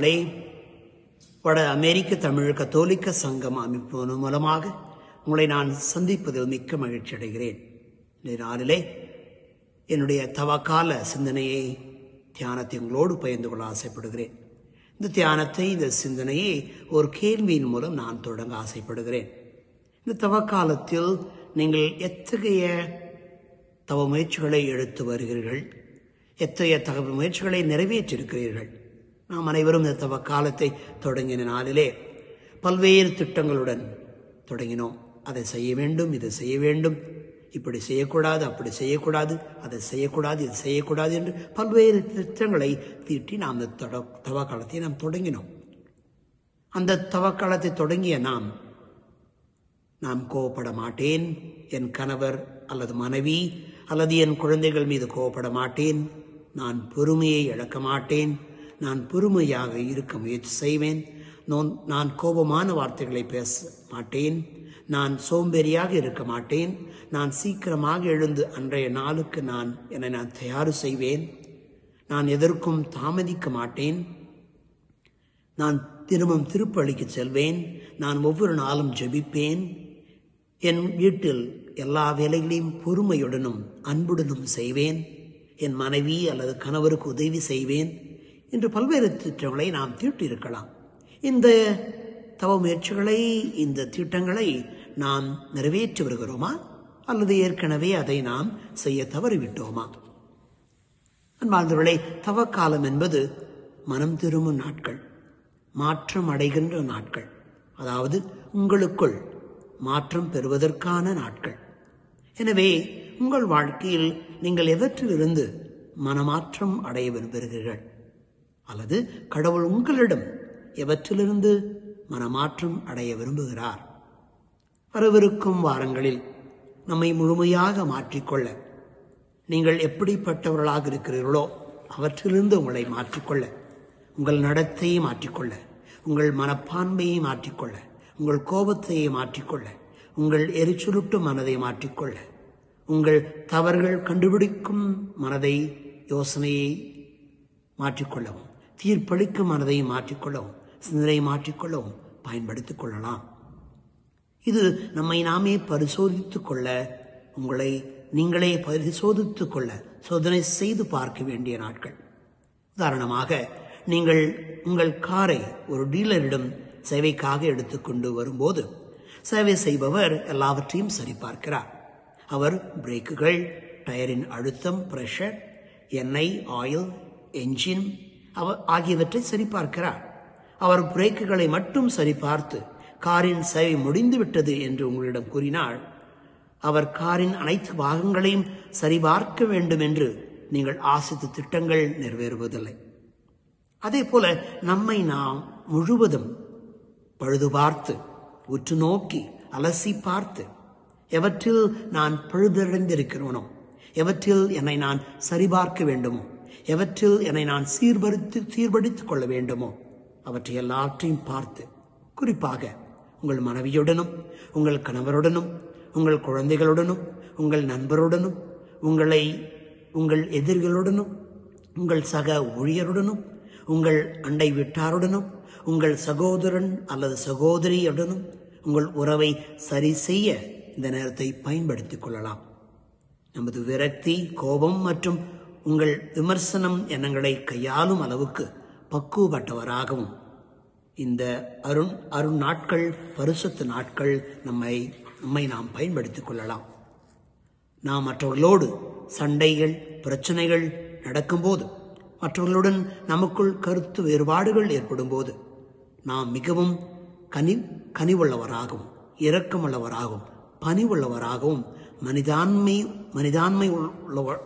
அன்பார்ந்தவர்களே, வட அமெரிக்க தமிழ் கத்தோலிக்க சங்கம் அமைப்பு மூலமாக உங்களை நான் சந்திப்பதில் மிக்க மகிழ்ச்சி அடைகிறேன். இந்த நாளிலே என்னுடைய தவக்கால சிந்தனையை தியானத்தை உங்களோடு பகிர்ந்து கொள்ள ஆசைப்படுகிறேன். இந்த தியானத்தை, இந்த சிந்தனையை ஒரு கேள்வியின் மூலம் நான் தொடங்க ஆசைப்படுகிறேன். இந்த தவக்காலத்தில் நீங்கள் எத்தகைய தவ முயற்சிகளை எடுத்து வருகிறீர்கள்? எத்தகைய தவ முயற்சிகளை நிறைவேற்றியிருக்கிறீர்கள்? நாம் அனைவரும் இந்த தவ காலத்தை தொடங்கின நாளிலே பல்வேறு திட்டங்களுடன் தொடங்கினோம். அதை செய்ய வேண்டும், இதை செய்ய வேண்டும், இப்படி செய்யக்கூடாது, அப்படி செய்யக்கூடாது, அதை செய்யக்கூடாது, இது செய்யக்கூடாது என்று பல்வேறு திட்டங்களை தீட்டி நாம் இந்த தவ காலத்தை நாம் தொடங்கினோம். அந்த தவ காலத்தை தொடங்கிய நான் கோபப்பட மாட்டேன், என் கணவர் அல்லது மனைவி அல்லது என் குழந்தைகள் மீது கோபப்பட மாட்டேன், நான் பொறுமையை இழக்க மாட்டேன், நான் பொறுமையாக இருக்க முயற்சி செய்வேன், நான் கோபமான வார்த்தைகளை பேச மாட்டேன், நான் சோம்பேறியாக இருக்க மாட்டேன், நான் சீக்கிரமாக எழுந்து அன்றைய நாளுக்கு என்னை நான் தயார் செய்வேன், நான் எதற்கும் தாமதிக்க மாட்டேன், நான் தினமும் திருப்பலிக்கு செல்வேன், நான் ஒவ்வொரு நாளும் ஜெபிப்பேன், என் வீட்டில் எல்லா வேலைகளையும் பொறுமையுடனும் அன்புடனும் செய்வேன், என் மனைவி அல்லது கணவருக்கு உதவி செய்வேன் என்று பல்வேறு திட்டங்களை நாம் தீட்டியிருக்கலாம். இந்த தவ முயற்சிகளை, இந்த திட்டங்களை நாம் நிறைவேற்றி வருகிறோமா அல்லது ஏற்கனவே அதை நாம் செய்ய தவறிவிட்டோமா? அன்பார்ந்தவர்களே, தவக்காலம் என்பது மனம் திரும்பும் நாட்கள், மாற்றம் அடைகின்ற நாட்கள், அதாவது உங்களுக்குள் மாற்றம் பெறுவதற்கான நாட்கள். எனவே உங்கள் வாழ்க்கையில் நீங்கள் எவற்றிலிருந்து மனமாற்றம் அடைய விரும்புகிறீர்கள்? அல்லது கடவுள் உங்களிடம் எவற்றிலிருந்து மனமாற்றம் அடைய விரும்புகிறார்? வரவிருக்கும் வாரங்களில் நம்மை முழுமையாக மாற்றிக்கொள்ள, நீங்கள் எப்படிப்பட்டவர்களாக இருக்கிறீர்களோ அவற்றிலிருந்து உங்களை மாற்றிக்கொள்ள, உங்கள் நடத்தையை மாற்றிக்கொள்ள, உங்கள் மனப்பான்மையை மாற்றிக்கொள்ள, உங்கள் கோபத்தையை மாற்றிக்கொள்ள, உங்கள் எரிச்சுருட்டு மனதை மாற்றிக்கொள்ள, உங்கள் தவறுகள் கண்டுபிடிக்கும் மனதை, யோசனையை மாற்றிக்கொள்ளவும், தீர்ப்பளிக்கும் மனதை மாற்றிக்கொள்ளவும், சிந்தனை மாற்றிக்கொள்ளவும் பயன்படுத்திக் கொள்ளலாம். இது நம்மை நாமே பரிசோதித்துக் கொள்ள, உங்களை நீங்களே பரிசோதித்துக் கொள்ள, சோதனை செய்து பார்க்க வேண்டிய நாட்கள். உதாரணமாக, நீங்கள் உங்கள் காரை ஒரு டீலரிடம் சேவைக்காக எடுத்துக்கொண்டு வரும்போது சேவை செய்பவர் எல்லாவற்றையும் சரிபார்க்கிறார். அவர் பிரேக்குகள், டயரின் அழுத்தம், பிரஷர், எண்ணெய், ஆயில், என்ஜின் ஆகியவற்றை சரிபார்க்கிறார். அவர் பிரேக்குகளை மட்டும் சரிபார்த்து காரின் சேவை முடிந்துவிட்டது என்று உங்களிடம் கூறினார், அவர் காரின் அனைத்து பாகங்களையும் சரிபார்க்க வேண்டும் என்று நீங்கள் ஆசித்த திட்டங்கள் நிறைவேறுவதில்லை. அதே போல நம்மை நாம் முழுவதும் பழுது பார்த்து, உற்று நோக்கி, அலசி பார்த்து, எவற்றில் நான் பழுதடைந்திருக்கிறோனோ, எவற்றில் என்னை நான் சரிபார்க்க வேண்டுமோ, எவற்றில் என்னை நான் சீர்படுத்திக் கொள்ள வேண்டுமோ அவற்றை எல்லாற்றையும் பார்த்து, குறிப்பாக உங்கள் மனைவியுடனும், உங்கள் கணவருடனும், உங்கள் குழந்தைகளுடனும், உங்கள் நண்பருடனும், உங்கள் எதிர்களுடனும், உங்கள் சக ஊழியருடனும், உங்கள் அண்டை வீட்டாருடனும், உங்கள் சகோதரன் அல்லது சகோதரியுடனும் உங்கள் உறவை சரி செய்ய இந்த நேரத்தை பயன்படுத்திக் கொள்ளலாம். நமது விரக்தி, கோபம் மற்றும் உங்கள் விமர்சனம் எண்ணங்களை கையாளும் அளவுக்கு பக்குவப்பட்டவராகவும் இந்த அருண் நாட்கள், பரிசுத்த நாட்கள் நம்மை நாம் பயன்படுத்திக் கொள்ளலாம். நாம் மற்றவர்களோடு சண்டைகள், பிரச்சனைகள் நடக்கும்போது, மற்றவர்களுடன் நமக்குள் கருத்து வேறுபாடுகள் ஏற்படும் போது நாம் மிகவும் கனிவுள்ளவராகவும், இரக்கமுள்ளவராகவும், பணிவுள்ளவராகவும், மனிதாண்மை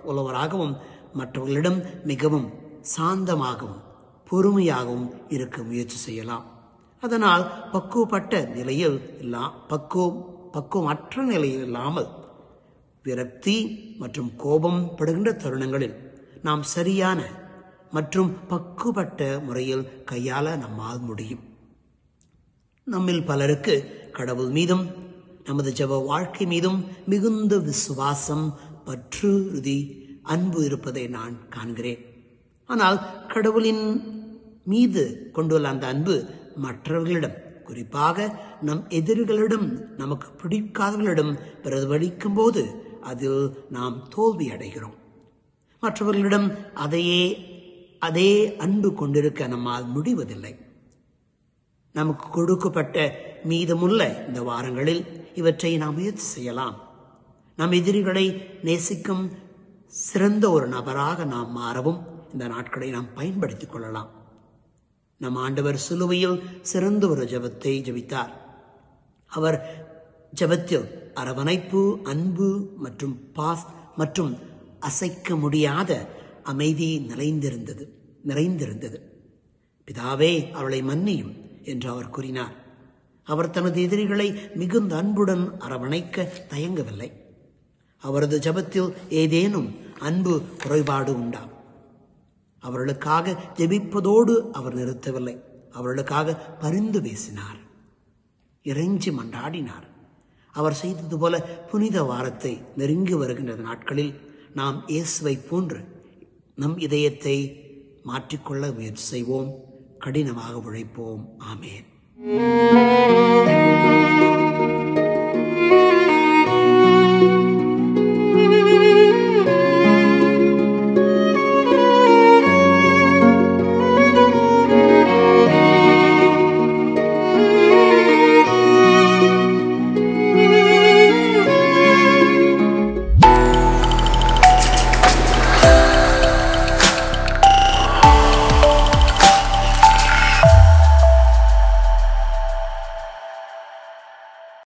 உள்ளவராகவும், மற்றவர்களிடம் மிகவும் சாந்தமாகவும் பொறுமையாகவும் இருக்க முயற்சி செய்யலாம். அதனால் பக்குவமற்ற நிலையில் இல்லாமல் விரக்தி மற்றும் கோபம் படுகின்ற தருணங்களில் நாம் சரியான மற்றும் பக்குவப்பட்ட முறையில் கையாள நம்மால் முடியும். நம்மில் பலருக்கு கடவுள் மீதும் நமது ஜெப வாழ்க்கை மீதும் மிகுந்த விசுவாசம், பற்று, அன்பு இருப்பதை நான் காண்கிறேன். ஆனால் கடவுளின் மீது கொண்டுள்ள அந்த அன்பு மற்றவர்களிடம், குறிப்பாக நம் எதிரிகளிடம், நமக்கு பிடிக்காதவர்களிடம் பிரதிபலிக்கும் போது அதில் நாம் தோல்வி அடைகிறோம். மற்றவர்களிடம் அதே அன்பு கொண்டிருக்க நம்மால் முடிவதில்லை. நமக்கு கொடுக்கப்பட்ட மீதமுள்ள இந்த வாரங்களில் இவற்றை நாம் முயற்சி செய்யலாம். நம் எதிரிகளை நேசிக்கும் சிறந்த ஒரு நபராக நாம் மாறவும் இந்த நாட்களை நாம் பயன்படுத்திக் கொள்ளலாம். நம் ஆண்டவர் சிலுவையில் சிறந்த ஒரு ஜெபத்தை ஜெபித்தார். அவர் ஜெபத்தில் அரவணைப்பு, அன்பு மற்றும் அசைக்க முடியாத அமைதி நிறைந்திருந்தது. பிதாவே, அவளை மன்னியும் என்று அவர் கூறினார். அவர் தனது எதிரிகளை மிகுந்த அன்புடன் அரவணைக்க தயங்கவில்லை. அவரது ஜெபத்தில் ஏதேனும் அன்பு குறைபாடு உண்டா? அவர்களுக்காக ஜெபிப்பதோடு அவர் நிறுத்தவில்லை. அவர்களுக்காக பரிந்து பேசினார், இறைஞ்சி மன்றாடினார். அவர் செய்தது போல புனித வாரத்தை நெருங்கி வருகின்ற நாட்களில் நாம் இயேசுவை போன்று நம் இதயத்தை மாற்றிக்கொள்ள முயற்சி செய்வோம். கடினமாக உழைப்போம். ஆமேன்.